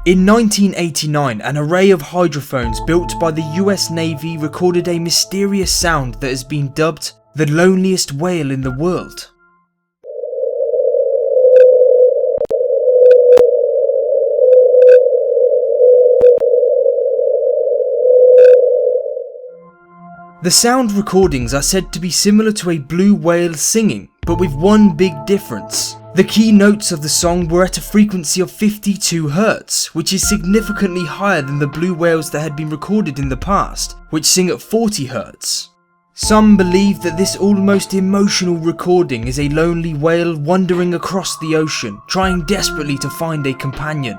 In 1989, an array of hydrophones built by the US Navy recorded a mysterious sound that has been dubbed the loneliest whale in the world. The sound recordings are said to be similar to a blue whale singing, but with one big difference. The key notes of the song were at a frequency of 52 Hz, which is significantly higher than the blue whales that had been recorded in the past, which sing at 40 Hz. Some believe that this almost emotional recording is a lonely whale wandering across the ocean, trying desperately to find a companion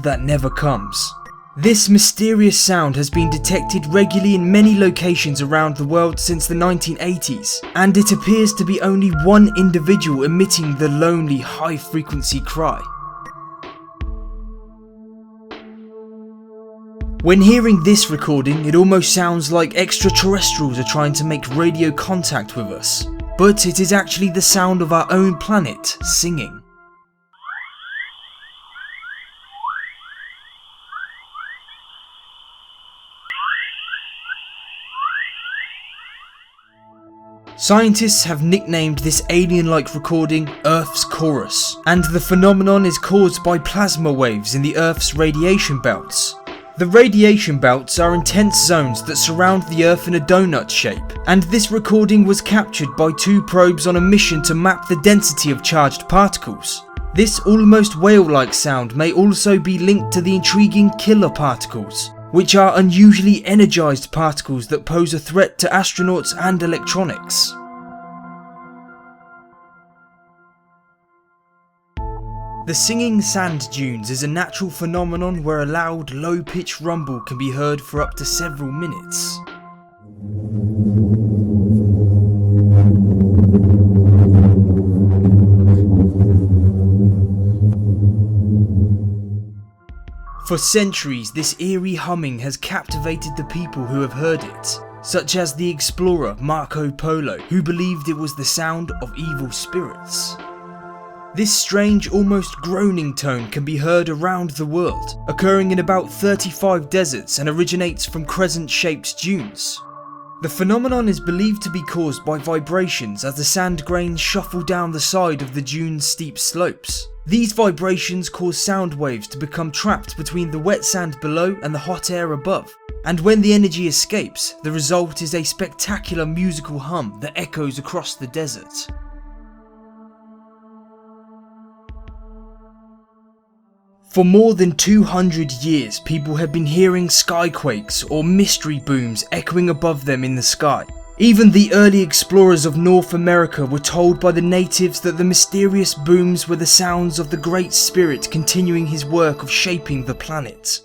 that never comes. This mysterious sound has been detected regularly in many locations around the world since the 1980s, and it appears to be only one individual emitting the lonely high-frequency cry. When hearing this recording, it almost sounds like extraterrestrials are trying to make radio contact with us, but it is actually the sound of our own planet singing. Scientists have nicknamed this alien-like recording Earth's Chorus, and the phenomenon is caused by plasma waves in the Earth's radiation belts. The radiation belts are intense zones that surround the Earth in a donut shape, and this recording was captured by two probes on a mission to map the density of charged particles. This almost whale-like sound may also be linked to the intriguing killer particles, which are unusually energized particles that pose a threat to astronauts and electronics. The singing sand dunes is a natural phenomenon where a loud, low-pitched rumble can be heard for up to several minutes. For centuries, this eerie humming has captivated the people who have heard it, such as the explorer Marco Polo, who believed it was the sound of evil spirits. This strange, almost groaning tone can be heard around the world, occurring in about 35 deserts and originates from crescent-shaped dunes. The phenomenon is believed to be caused by vibrations as the sand grains shuffle down the side of the dune's steep slopes. These vibrations cause sound waves to become trapped between the wet sand below and the hot air above, and when the energy escapes, the result is a spectacular musical hum that echoes across the desert. For more than 200 years, people have been hearing skyquakes or mystery booms echoing above them in the sky. Even the early explorers of North America were told by the natives that the mysterious booms were the sounds of the Great Spirit continuing his work of shaping the planet.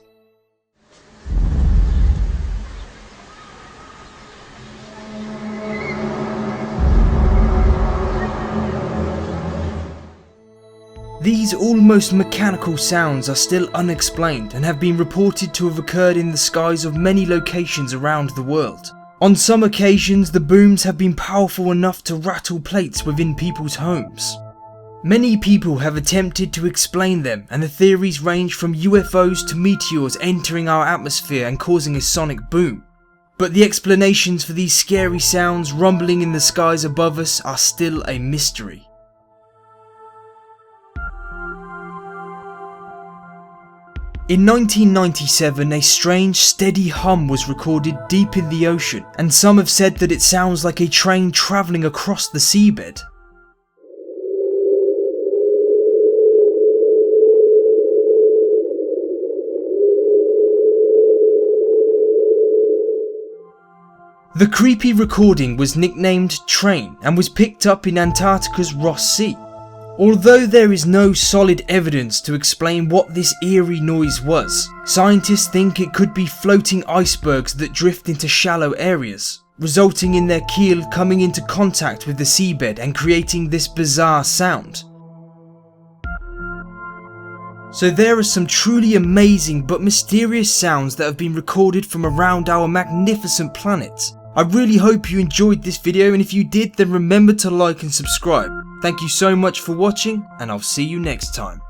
These almost mechanical sounds are still unexplained and have been reported to have occurred in the skies of many locations around the world. On some occasions, the booms have been powerful enough to rattle plates within people's homes. Many people have attempted to explain them, and the theories range from UFOs to meteors entering our atmosphere and causing a sonic boom. But the explanations for these scary sounds rumbling in the skies above us are still a mystery. In 1997, a strange, steady hum was recorded deep in the ocean, and some have said that it sounds like a train travelling across the seabed. The creepy recording was nicknamed Train and was picked up in Antarctica's Ross Sea. Although there is no solid evidence to explain what this eerie noise was, scientists think it could be floating icebergs that drift into shallow areas, resulting in their keel coming into contact with the seabed and creating this bizarre sound. So there are some truly amazing but mysterious sounds that have been recorded from around our magnificent planet. I really hope you enjoyed this video, and if you did, then remember to like and subscribe. Thank you so much for watching, and I'll see you next time.